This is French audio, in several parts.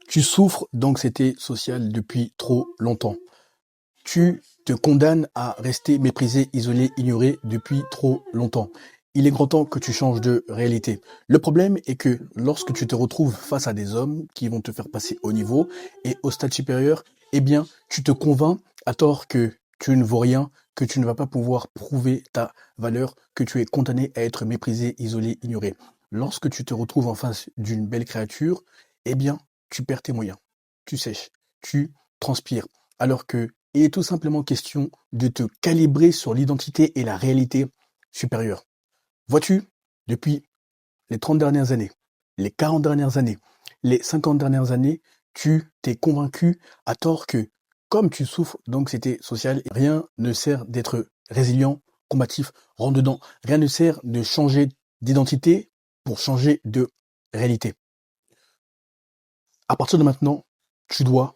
Tu souffres d'anxiété sociale depuis trop longtemps. Tu te condamnes à rester méprisé, isolé, ignoré depuis trop longtemps. Il est grand temps que tu changes de réalité. Le problème est que lorsque tu te retrouves face à des hommes qui vont te faire passer au niveau et au stade supérieur, eh bien, tu te convaincs à tort que tu ne vaux rien, que tu ne vas pas pouvoir prouver ta valeur, que tu es condamné à être méprisé, isolé, ignoré. Lorsque tu te retrouves en face d'une belle créature, eh bien, tu perds tes moyens. Tu sèches, tu transpires. Alors que il est tout simplement question de te calibrer sur l'identité et la réalité supérieure. Vois-tu, depuis les 30 dernières années, les 40 dernières années, les 50 dernières années, tu t'es convaincu à tort que comme tu souffres d'anxiété sociale, rien ne sert d'être résilient, combatif, rentre dedans. Rien ne sert de changer d'identité pour changer de réalité. À partir de maintenant, tu dois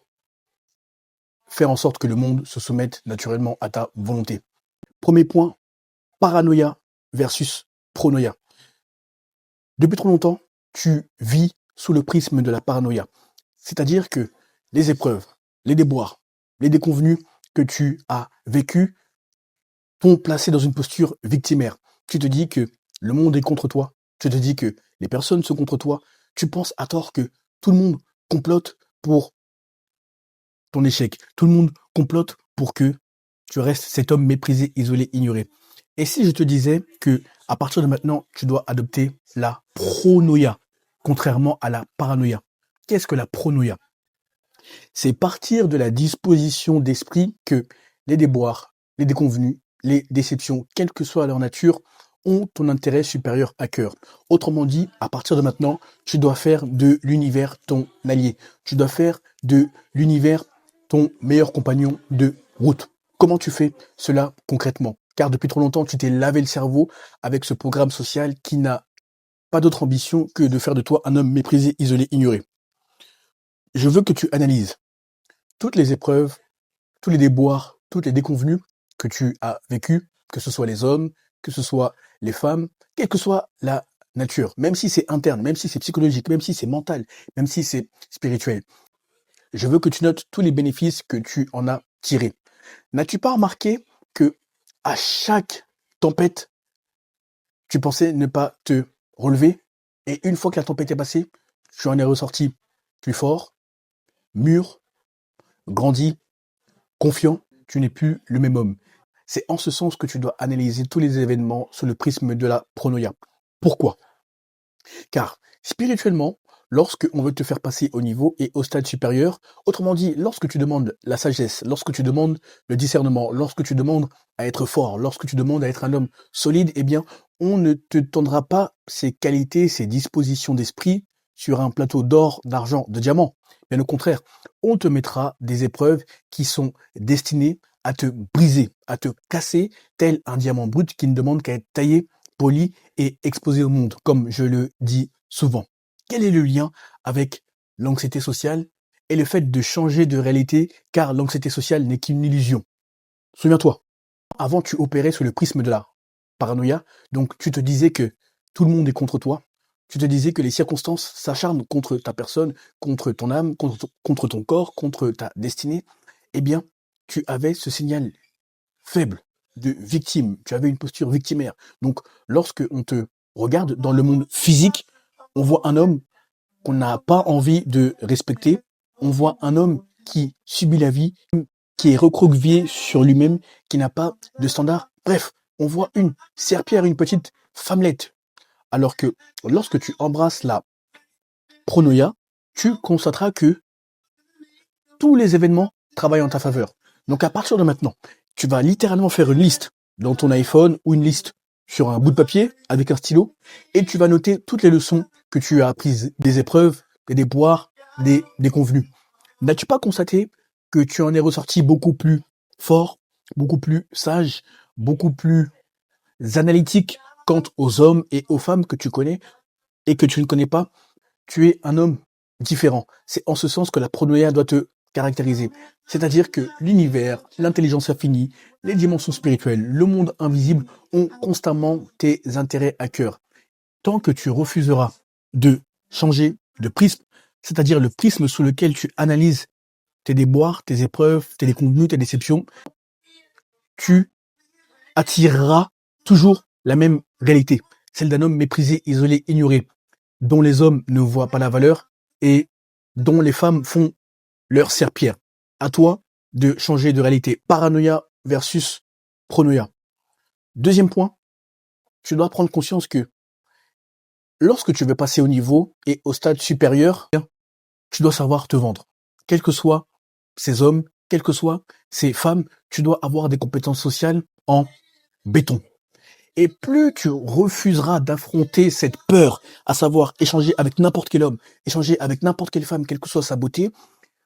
faire en sorte que le monde se soumette naturellement à ta volonté. Premier point, paranoïa versus pronoïa. Depuis trop longtemps, tu vis sous le prisme de la paranoïa. C'est-à-dire que les épreuves, les déboires, les déconvenues que tu as vécues t'ont placé dans une posture victimaire. Tu te dis que le monde est contre toi. Tu te dis que les personnes sont contre toi. Tu penses à tort que tout le monde complote pour ton échec. Tout le monde complote pour que tu restes cet homme méprisé, isolé, ignoré. Et si je te disais que à partir de maintenant, tu dois adopter la pronoïa, contrairement à la paranoïa. Qu'est-ce que la pronoïa? C'est partir de la disposition d'esprit que les déboires, les déconvenues, les déceptions, quelle que soit leur nature, ont ton intérêt supérieur à cœur. Autrement dit, à partir de maintenant, tu dois faire de l'univers ton allié. Tu dois faire de l'univers ton meilleur compagnon de route. Comment tu fais cela concrètement? Car depuis trop longtemps, tu t'es lavé le cerveau avec ce programme social qui n'a pas d'autre ambition que de faire de toi un homme méprisé, isolé, ignoré. Je veux que tu analyses toutes les épreuves, tous les déboires, toutes les déconvenues que tu as vécues, que ce soit les hommes, que ce soit les femmes, quelle que soit la nature, même si c'est interne, même si c'est psychologique, même si c'est mental, même si c'est spirituel. Je veux que tu notes tous les bénéfices que tu en as tirés. N'as-tu pas remarqué que à chaque tempête, tu pensais ne pas te relever et une fois que la tempête est passée, tu en es ressorti plus fort, mûr, grandi, confiant, tu n'es plus le même homme. C'est en ce sens que tu dois analyser tous les événements sous le prisme de la pronoïa. Pourquoi? Car spirituellement, lorsque on veut te faire passer au niveau et au stade supérieur, autrement dit, lorsque tu demandes la sagesse, lorsque tu demandes le discernement, lorsque tu demandes à être fort, lorsque tu demandes à être un homme solide, eh bien, on ne te tendra pas ces qualités, ces dispositions d'esprit sur un plateau d'or, d'argent, de diamant. Bien au contraire, on te mettra des épreuves qui sont destinées à te briser, à te casser, tel un diamant brut qui ne demande qu'à être taillé, poli et exposé au monde, comme je le dis souvent. Quel est le lien avec l'anxiété sociale et le fait de changer de réalité, car l'anxiété sociale n'est qu'une illusion? Souviens-toi, avant tu opérais sous le prisme de la paranoïa, donc tu te disais que tout le monde est contre toi, tu te disais que les circonstances s'acharnent contre ta personne, contre ton âme, contre ton corps, contre ta destinée. Eh bien, tu avais ce signal faible de victime, tu avais une posture victimaire. Donc, lorsque on te regarde dans le monde physique, on voit un homme qu'on n'a pas envie de respecter, on voit un homme qui subit la vie, qui est recroquevillé sur lui-même, qui n'a pas de standard. Bref, on voit une serpillère, une petite femmelette. Alors que lorsque tu embrasses la pronoïa, tu constateras que tous les événements travaillent en ta faveur. Donc à partir de maintenant, tu vas littéralement faire une liste dans ton iPhone ou une liste sur un bout de papier avec un stylo et tu vas noter toutes les leçons que tu as apprises des épreuves, des déboires, des déconvenues. N'as-tu pas constaté que tu en es ressorti beaucoup plus fort, beaucoup plus sage, beaucoup plus analytique quant aux hommes et aux femmes que tu connais et que tu ne connais pas? Tu es un homme différent. C'est en ce sens que la pronoïa doit te caractériser. C'est-à-dire que l'univers, l'intelligence infinie, les dimensions spirituelles, le monde invisible ont constamment tes intérêts à cœur. Tant que tu refuseras de changer de prisme, c'est-à-dire le prisme sous lequel tu analyses tes déboires, tes épreuves, tes déconvenues, tes déceptions, tu attireras toujours la même réalité, celle d'un homme méprisé, isolé, ignoré, dont les hommes ne voient pas la valeur et dont les femmes font leur serpillère. À toi de changer de réalité. Paranoïa versus pronoïa. Deuxième point, tu dois prendre conscience que lorsque tu veux passer au niveau et au stade supérieur, tu dois savoir te vendre. Quels que soient ces hommes, quelles que soient ces femmes, tu dois avoir des compétences sociales en béton. Et plus tu refuseras d'affronter cette peur, à savoir échanger avec n'importe quel homme, échanger avec n'importe quelle femme, quelle que soit sa beauté,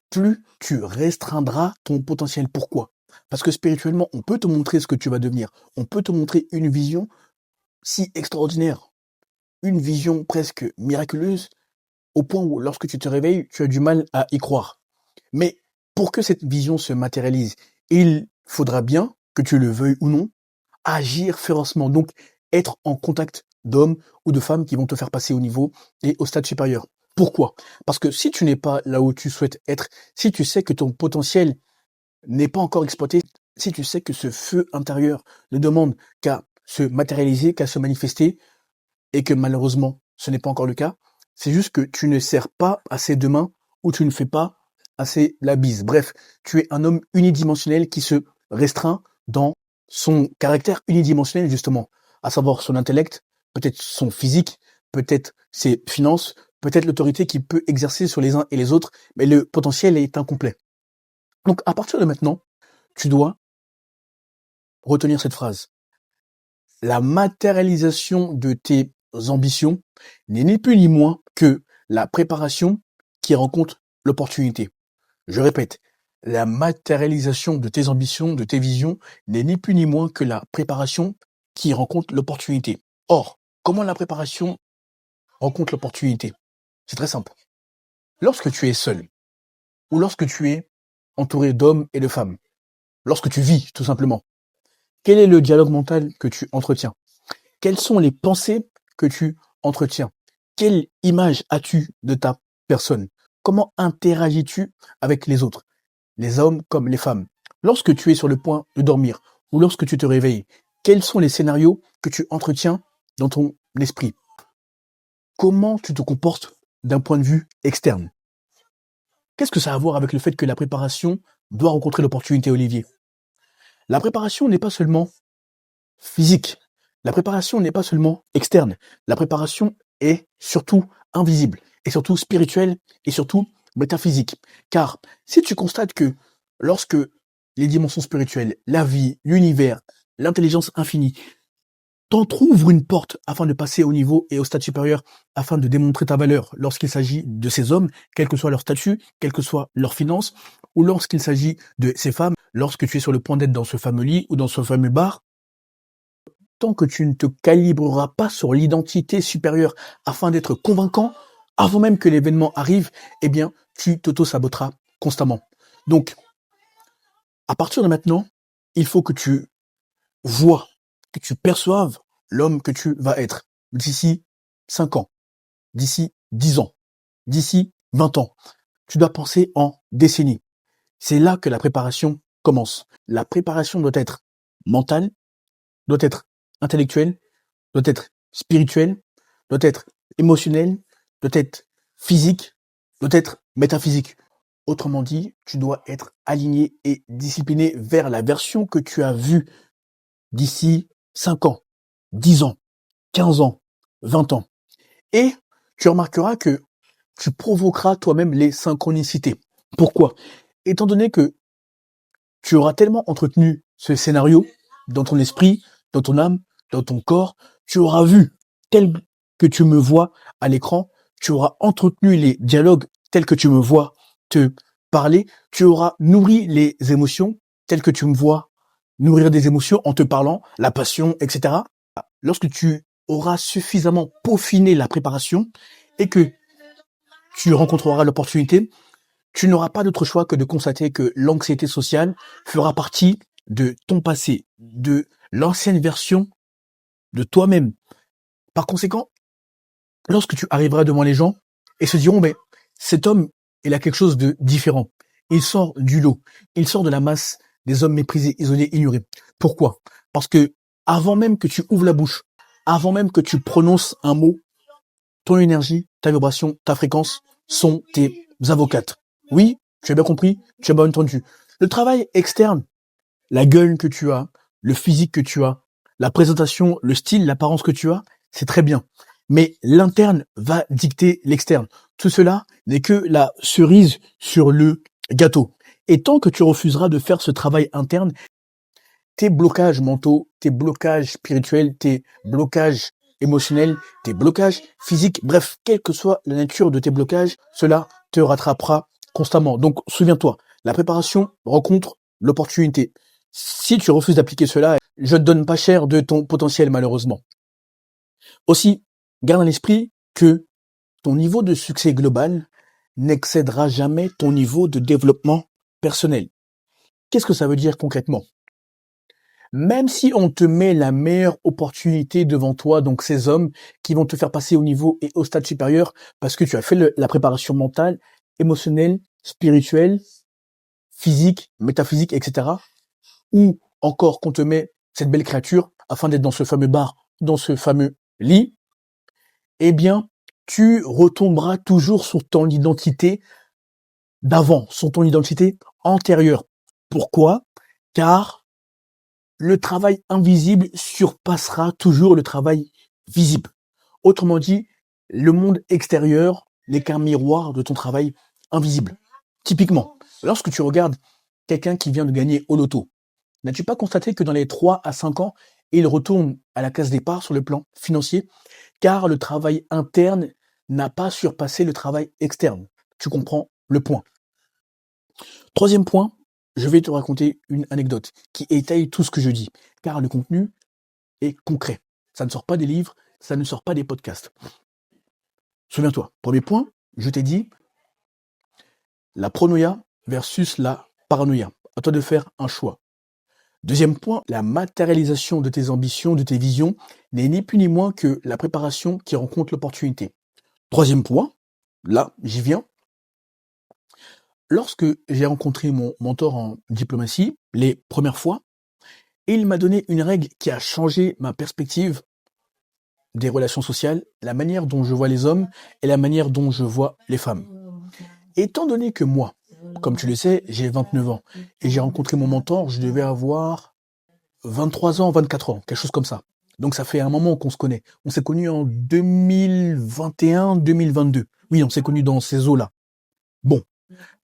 plus tu restreindras ton potentiel. Pourquoi? Parce que spirituellement, on peut te montrer ce que tu vas devenir. On peut te montrer une vision si extraordinaire, une vision presque miraculeuse, au point où lorsque tu te réveilles, tu as du mal à y croire. Mais pour que cette vision se matérialise, il faudra bien, que tu le veuilles ou non, agir férocement. Donc, être en contact d'hommes ou de femmes qui vont te faire passer au niveau et au stade supérieur. Pourquoi? Parce que si tu n'es pas là où tu souhaites être, si tu sais que ton potentiel n'est pas encore exploité, si tu sais que ce feu intérieur ne demande qu'à se matérialiser, qu'à se manifester, et que malheureusement, ce n'est pas encore le cas, c'est juste que tu ne serres pas assez de mains ou tu ne fais pas assez la bise. Bref, tu es un homme unidimensionnel qui se restreint dans son caractère unidimensionnel, justement, à savoir son intellect, peut-être son physique, peut-être ses finances, peut-être l'autorité qu'il peut exercer sur les uns et les autres, mais le potentiel est incomplet. Donc, à partir de maintenant, tu dois retenir cette phrase. La matérialisation de tes ambitions n'est ni plus ni moins que la préparation qui rencontre l'opportunité. Je répète, la matérialisation de tes ambitions, de tes visions, n'est ni plus ni moins que la préparation qui rencontre l'opportunité. Or, comment la préparation rencontre l'opportunité? C'est très simple. Lorsque tu es seul, ou lorsque tu es entouré d'hommes et de femmes, lorsque tu vis, tout simplement, quel est le dialogue mental que tu entretiens? Quelles sont les pensées que tu entretiens? Quelle image as-tu de ta personne? Comment interagis-tu avec les autres, les hommes comme les femmes? Lorsque tu es sur le point de dormir ou lorsque tu te réveilles, quels sont les scénarios que tu entretiens dans ton esprit? Comment tu te comportes d'un point de vue externe? Qu'est-ce que ça a à voir avec le fait que la préparation doit rencontrer l'opportunité, Olivier? La préparation n'est pas seulement physique. La préparation n'est pas seulement externe. La préparation est surtout invisible, et surtout spirituelle, et surtout métaphysique. Car si tu constates que lorsque les dimensions spirituelles, la vie, l'univers, l'intelligence infinie, t'entr'ouvrent une porte afin de passer au niveau et au stade supérieur, afin de démontrer ta valeur lorsqu'il s'agit de ces hommes, quel que soit leur statut, quelle que soit leur finance, ou lorsqu'il s'agit de ces femmes, lorsque tu es sur le point d'être dans ce fameux lit ou dans ce fameux bar, tant que tu ne te calibreras pas sur l'identité supérieure afin d'être convaincant, avant même que l'événement arrive, eh bien, tu t'auto-saboteras constamment. Donc, à partir de maintenant, il faut que tu vois, que tu perçoives l'homme que tu vas être d'ici 5 ans, d'ici 10 ans, d'ici 20 ans. Tu dois penser en décennies. C'est là que la préparation commence. La préparation doit être mentale, doit être intellectuelle, doit être spirituelle, doit être émotionnelle, doit être physique, doit être métaphysique. Autrement dit, tu dois être aligné et discipliné vers la version que tu as vue d'ici 5 ans, 10 ans, 15 ans, 20 ans. Et tu remarqueras que tu provoqueras toi-même les synchronicités. Pourquoi? Étant donné que tu auras tellement entretenu ce scénario dans ton esprit, dans ton âme, dans ton corps, tu auras vu tel que tu me vois à l'écran, tu auras entretenu les dialogues tels que tu me vois te parler, tu auras nourri les émotions telles que tu me vois nourrir des émotions en te parlant, la passion, etc. Lorsque tu auras suffisamment peaufiné la préparation et que tu rencontreras l'opportunité, tu n'auras pas d'autre choix que de constater que l'anxiété sociale fera partie de ton passé, de l'ancienne version de toi-même. Par conséquent, lorsque tu arriveras devant les gens et se diront, mais Cet homme, il a quelque chose de différent. Il sort du lot. Il sort de la masse des hommes méprisés, isolés, ignorés. Pourquoi? Parce que avant même que tu ouvres la bouche, avant même que tu prononces un mot, ton énergie, ta vibration, ta fréquence sont tes avocates. Oui, tu as bien compris, tu as bien entendu. Le travail externe, la gueule que tu as, le physique que tu as, la présentation, le style, l'apparence que tu as, c'est très bien. Mais l'interne va dicter l'externe. Tout cela n'est que la cerise sur le gâteau. Et tant que tu refuseras de faire ce travail interne, tes blocages mentaux, tes blocages spirituels, tes blocages émotionnels, tes blocages physiques, bref, quelle que soit la nature de tes blocages, cela te rattrapera constamment. Donc, souviens-toi, la préparation rencontre l'opportunité. Si tu refuses d'appliquer cela, je ne te donne pas cher de ton potentiel, malheureusement. Aussi, garde à l'esprit que ton niveau de succès global n'excédera jamais ton niveau de développement personnel. Qu'est-ce que ça veut dire concrètement? Même si on te met la meilleure opportunité devant toi, donc ces hommes qui vont te faire passer au niveau et au stade supérieur parce que tu as fait la préparation mentale, émotionnelle, spirituelle, physique, métaphysique, etc. Ou encore qu'on te met cette belle créature afin d'être dans ce fameux bar, dans ce fameux lit, eh bien, tu retomberas toujours sur ton identité d'avant, sur ton identité antérieure. Pourquoi? Car le travail invisible surpassera toujours le travail visible. Autrement dit, le monde extérieur n'est qu'un miroir de ton travail invisible. Typiquement, lorsque tu regardes quelqu'un qui vient de gagner au loto, n'as-tu pas constaté que dans les 3 à 5 ans, il retourne à la case départ sur le plan financier, car le travail interne n'a pas surpassé le travail externe. Tu comprends le point. Troisième point, je vais te raconter une anecdote qui étaye tout ce que je dis, car le contenu est concret. Ça ne sort pas des livres, ça ne sort pas des podcasts. Souviens-toi, premier point, je t'ai dit la pronoia versus la paranoïa. À toi de faire un choix. Deuxième point, la matérialisation de tes ambitions, de tes visions, n'est ni plus ni moins que la préparation qui rencontre l'opportunité. Troisième point, là, j'y viens. Lorsque j'ai rencontré mon mentor en diplomatie, les premières fois, il m'a donné une règle qui a changé ma perspective des relations sociales, la manière dont je vois les hommes et la manière dont je vois les femmes. Étant donné que moi, comme tu le sais, j'ai 29 ans et j'ai rencontré mon mentor, je devais avoir 23 ans, 24 ans, quelque chose comme ça. Donc ça fait un moment qu'on se connaît. On s'est connus en 2021, 2022. Oui, on s'est connus dans ces eaux-là. Bon,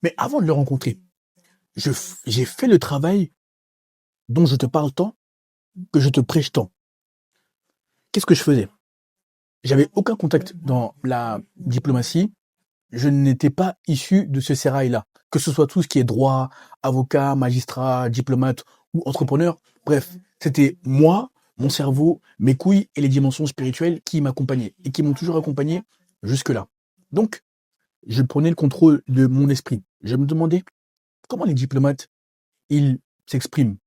mais avant de le rencontrer, j'ai fait le travail dont je te parle tant, que je te prêche tant. Qu'est-ce que je faisais? J'avais aucun contact dans la diplomatie. Je n'étais pas issu de ce sérail-là. Que ce soit tout ce qui est droit, avocat, magistrat, diplomate ou entrepreneur. Bref, c'était moi, mon cerveau, mes couilles et les dimensions spirituelles qui m'accompagnaient et qui m'ont toujours accompagné jusque-là. Donc, je prenais le contrôle de mon esprit. Je me demandais comment les diplomates, ils s'expriment.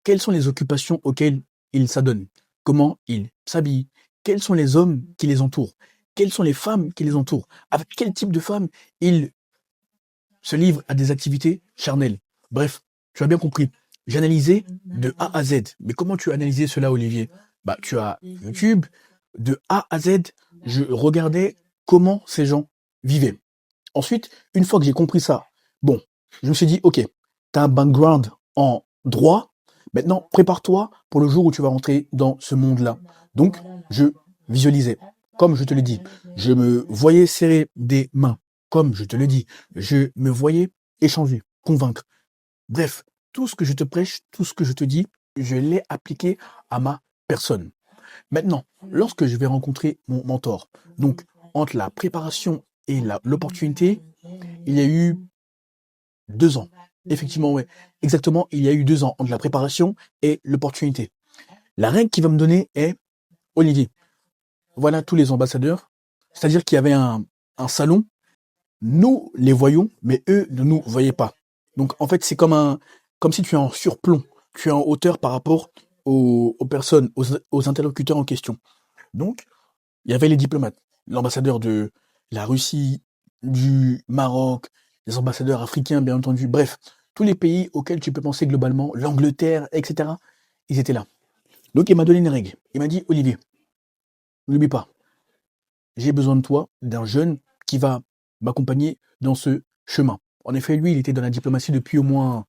Quelles sont les occupations auxquelles ils s'adonnent? Comment ils s'habillent? Quels sont les hommes qui les entourent? Quelles sont les femmes qui les entourent? Avec quel type de femmes ils se livrent à des activités charnelles? Bref, tu as bien compris. J'analysais de A à Z. Mais comment tu as analysé cela, Olivier? Bah, tu as YouTube. De A à Z, je regardais comment ces gens vivaient. Ensuite, une fois que j'ai compris ça, bon, je me suis dit, ok, tu as un background en droit, maintenant prépare-toi pour le jour où tu vas rentrer dans ce monde-là. Donc, je visualisais, comme je te le dis, je me voyais serrer des mains, comme je te le dis, je me voyais échanger, convaincre. Bref, tout ce que je te prêche, tout ce que je te dis, je l'ai appliqué à ma personne. Maintenant, lorsque je vais rencontrer mon mentor, donc entre la préparation et l'opportunité, il y a eu 2 ans. Effectivement, ouais. Exactement, il y a eu 2 ans entre la préparation et l'opportunité. La règle qu'il va me donner est, Olivier, voilà tous les ambassadeurs. C'est-à-dire qu'il y avait un salon, nous les voyons, mais eux ne nous voyaient pas. Donc en fait, c'est comme si tu es en surplomb, tu es en hauteur par rapport aux personnes, aux interlocuteurs en question. Donc, il y avait les diplomates, l'ambassadeur de la Russie du Maroc, les ambassadeurs africains, bien entendu, bref, tous les pays auxquels tu peux penser globalement, l'Angleterre, etc., ils étaient là. Donc il m'a donné une règle. Il m'a dit, Olivier, n'oublie pas, j'ai besoin de toi, d'un jeune qui va m'accompagner dans ce chemin. En effet, lui, il était dans la diplomatie depuis au moins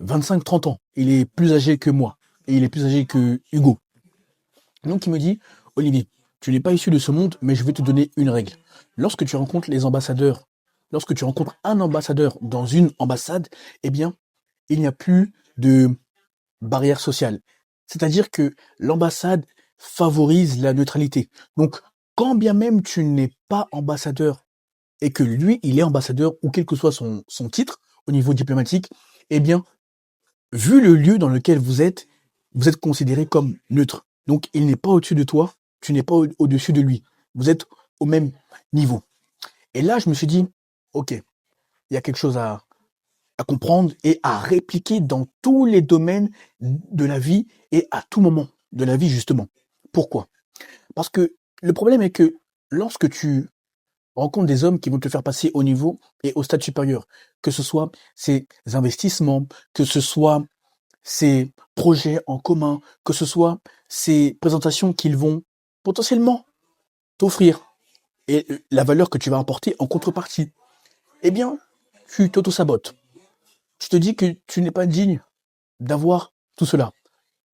25-30 ans. Il est plus âgé que moi. Et il est plus âgé que Hugo. Donc il me dit, Olivier, tu n'es pas issu de ce monde, mais je vais te donner une règle. Lorsque tu rencontres les ambassadeurs, lorsque tu rencontres un ambassadeur dans une ambassade, eh bien, il n'y a plus de barrière sociale. C'est-à-dire que l'ambassade favorise la neutralité. Donc, quand bien même tu n'es pas ambassadeur et que lui, il est ambassadeur, ou quel que soit son titre au niveau diplomatique, eh bien, vu le lieu dans lequel vous êtes considéré comme neutre. Donc, il n'est pas au-dessus de toi, tu n'es pas au-dessus de lui. Vous êtes au même niveau. Et là, je me suis dit, ok, il y a quelque chose à comprendre et à répliquer dans tous les domaines de la vie et à tout moment de la vie, justement. Pourquoi? Parce que le problème est que lorsque tu rencontres des hommes qui vont te faire passer au niveau et au stade supérieur, que ce soit ces investissements, que ce soit ces projets en commun, que ce soit ces présentations qu'ils vont potentiellement t'offrir et la valeur que tu vas apporter en contrepartie, eh bien, tu t'auto-sabotes. Tu te dis que tu n'es pas digne d'avoir tout cela.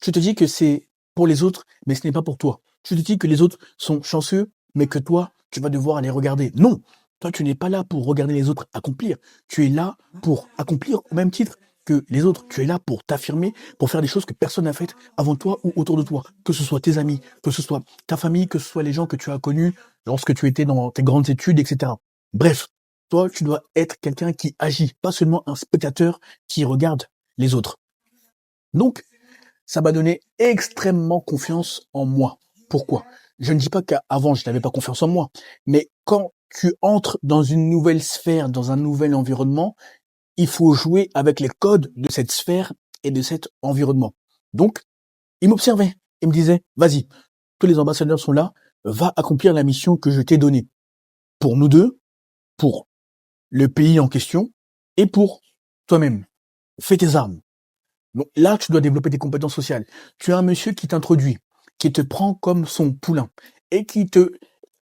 Tu te dis que c'est pour les autres, mais ce n'est pas pour toi. Tu te dis que les autres sont chanceux, mais que toi, tu vas devoir aller regarder. Non, toi, tu n'es pas là pour regarder les autres accomplir. Tu es là pour accomplir au même titre que les autres. Tu es là pour t'affirmer, pour faire des choses que personne n'a faites avant toi ou autour de toi. Que ce soit tes amis, que ce soit ta famille, que ce soit les gens que tu as connus lorsque tu étais dans tes grandes études, etc. Bref, toi, tu dois être quelqu'un qui agit, pas seulement un spectateur qui regarde les autres. Donc, ça m'a donné extrêmement confiance en moi. Pourquoi? Je ne dis pas qu'avant je n'avais pas confiance en moi, mais quand tu entres dans une nouvelle sphère, dans un nouvel environnement, il faut jouer avec les codes de cette sphère et de cet environnement. Donc, il m'observait. Il me disait, vas-y, tous les ambassadeurs sont là, va accomplir la mission que je t'ai donnée. Pour nous deux, pour le pays en question, et pour toi-même. Fais tes armes. Donc là, tu dois développer tes compétences sociales. Tu as un monsieur qui t'introduit, qui te prend comme son poulain, et qui te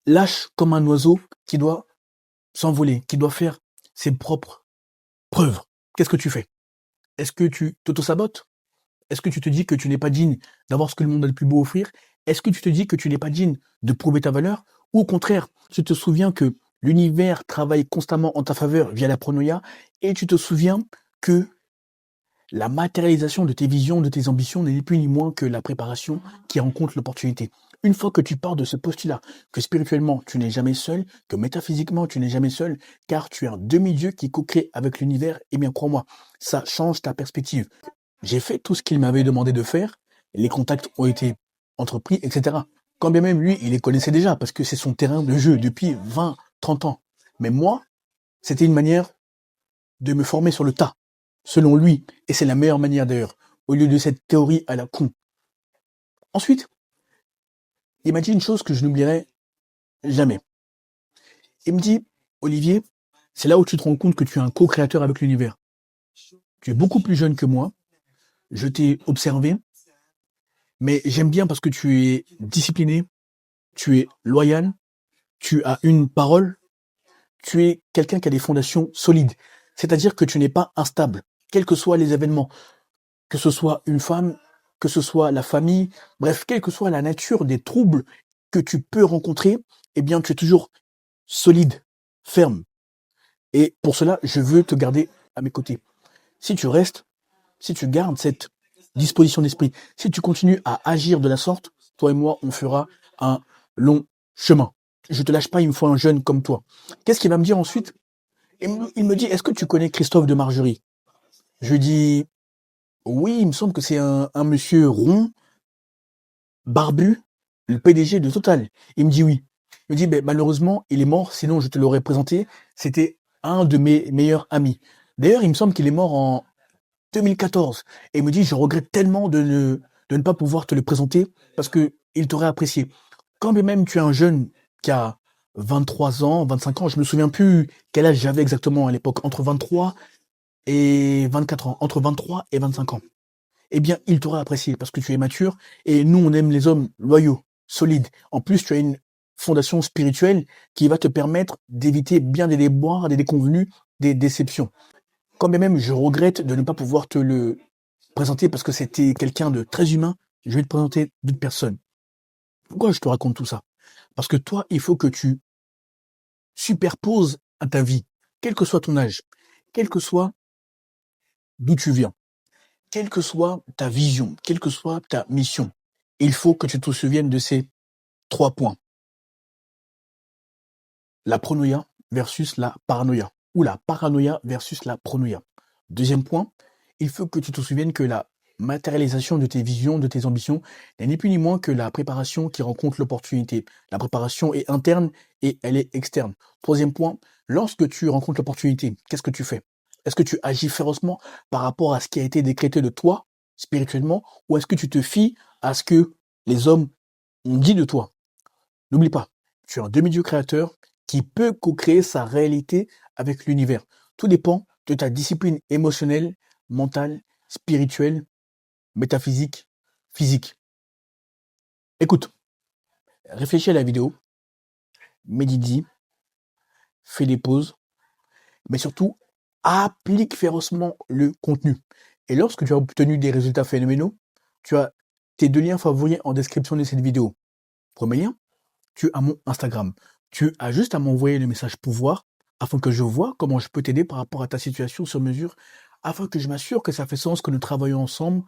lâche comme un oiseau qui doit s'envoler, qui doit faire ses propres preuves. Qu'est-ce que tu fais? Est-ce que tu t'auto-sabotes? Est-ce que tu te dis que tu n'es pas digne d'avoir ce que le monde a le plus beau offrir? Est-ce que tu te dis que tu n'es pas digne de prouver ta valeur? Ou au contraire, tu te souviens que l'univers travaille constamment en ta faveur via la pronoia, et tu te souviens que la matérialisation de tes visions, de tes ambitions n'est ni plus ni moins que la préparation qui rencontre l'opportunité. Une fois que tu pars de ce postulat, que spirituellement tu n'es jamais seul, que métaphysiquement tu n'es jamais seul, car tu es un demi-dieu qui co-crée avec l'univers, eh bien crois-moi, ça change ta perspective. J'ai fait tout ce qu'il m'avait demandé de faire, les contacts ont été entrepris, etc. Quand bien même lui, il les connaissait déjà, parce que c'est son terrain de jeu depuis 20, 30 ans. Mais moi, c'était une manière de me former sur le tas, selon lui, et c'est la meilleure manière d'ailleurs, au lieu de cette théorie à la con. Ensuite, il m'a dit une chose que je n'oublierai jamais. Il me dit, Olivier, c'est là où tu te rends compte que tu es un co-créateur avec l'univers. Tu es beaucoup plus jeune que moi, je t'ai observé, mais j'aime bien parce que tu es discipliné, tu es loyal, tu as une parole, tu es quelqu'un qui a des fondations solides. C'est-à-dire que tu n'es pas instable, quels que soient les événements. Que ce soit une femme, que ce soit la famille, bref, quelle que soit la nature des troubles que tu peux rencontrer, eh bien, tu es toujours solide, ferme. Et pour cela, je veux te garder à mes côtés. Si tu restes, si tu gardes cette disposition d'esprit, si tu continues à agir de la sorte, toi et moi, on fera un long chemin. Je te lâche pas, il me faut un jeune comme toi. Qu'est-ce qu'il va me dire ensuite? Il me dit, est-ce que tu connais Christophe de Margerie? Je lui dis, oui, il me semble que c'est un monsieur rond, barbu, le PDG de Total. Il me dit oui. Il me dit, ben, malheureusement, il est mort, sinon je te l'aurais présenté. C'était un de mes meilleurs amis. D'ailleurs, il me semble qu'il est mort en 2014. Et il me dit, je regrette tellement de ne pas pouvoir te le présenter parce que il t'aurait apprécié. Quand bien même tu es un jeune qui a 23 ans, 25 ans, je me souviens plus quel âge j'avais exactement à l'époque, entre 23 et 24 ans, entre 23 et 25 ans. Eh bien, il t'aura apprécié parce que tu es mature et nous, on aime les hommes loyaux, solides. En plus, tu as une fondation spirituelle qui va te permettre d'éviter bien des déboires, des déconvenus, des déceptions. Quand bien même, je regrette de ne pas pouvoir te le présenter parce que c'était quelqu'un de très humain, je vais te présenter d'autres personnes. Pourquoi je te raconte tout ça? Parce que toi, il faut que tu superposes à ta vie, quel que soit ton âge, quel que soit d'où tu viens, quelle que soit ta vision, quelle que soit ta mission. Il faut que tu te souviennes de ces 3 points. La pronoia versus la paranoïa ou la paranoïa versus la pronoïa. Deuxième point, il faut que tu te souviennes que la matérialisation de tes visions, de tes ambitions, n'est ni plus ni moins que la préparation qui rencontre l'opportunité. La préparation est interne et elle est externe. Troisième point, lorsque tu rencontres l'opportunité, qu'est-ce que tu fais? Est-ce que tu agis férocement par rapport à ce qui a été décrété de toi, spirituellement, ou est-ce que tu te fies à ce que les hommes ont dit de toi? N'oublie pas, tu es un demi-dieu créateur qui peut co-créer sa réalité avec l'univers. Tout dépend de ta discipline émotionnelle, mentale, spirituelle, métaphysique, physique. Écoute, réfléchis à la vidéo, médite, fais des pauses, mais surtout, applique férocement le contenu. Et lorsque tu as obtenu des résultats phénoménaux, tu as tes 2 liens favoris en description de cette vidéo. Premier lien, tu as mon Instagram. Tu as juste à m'envoyer le message pouvoir afin que je vois comment je peux t'aider par rapport à ta situation sur mesure, afin que je m'assure que ça fait sens que nous travaillons ensemble,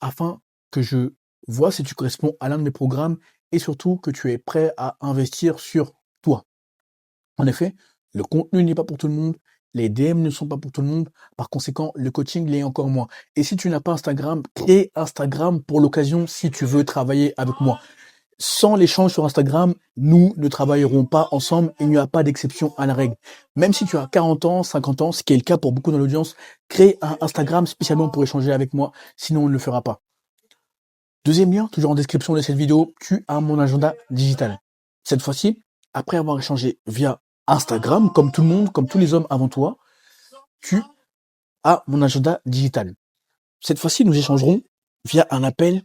afin que je vois si tu corresponds à l'un de mes programmes et surtout que tu es prêt à investir sur toi. En effet, le contenu n'est pas pour tout le monde, les DM ne sont pas pour tout le monde, par conséquent, le coaching l'est encore moins. Et si tu n'as pas Instagram, crée Instagram pour l'occasion si tu veux travailler avec moi. Sans l'échange sur Instagram, nous ne travaillerons pas ensemble, il n'y a pas d'exception à la règle. Même si tu as 40 ans, 50 ans, ce qui est le cas pour beaucoup dans l'audience, crée un Instagram spécialement pour échanger avec moi, sinon on ne le fera pas. Deuxième lien, toujours en description de cette vidéo, tu as mon agenda digital. Cette fois-ci, après avoir échangé via Instagram, comme tout le monde, comme tous les hommes avant toi, tu as mon agenda digital. Cette fois-ci, nous échangerons via un appel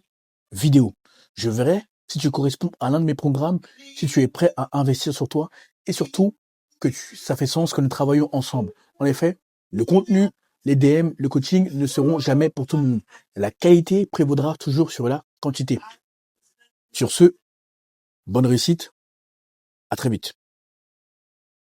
vidéo. Je verrai si tu corresponds à l'un de mes programmes, si tu es prêt à investir sur toi et surtout que ça fait sens que nous travaillons ensemble. En effet, le contenu, les DM, le coaching ne seront jamais pour tout le monde. La qualité prévaudra toujours sur la quantité. Sur ce, bonne réussite, à très vite.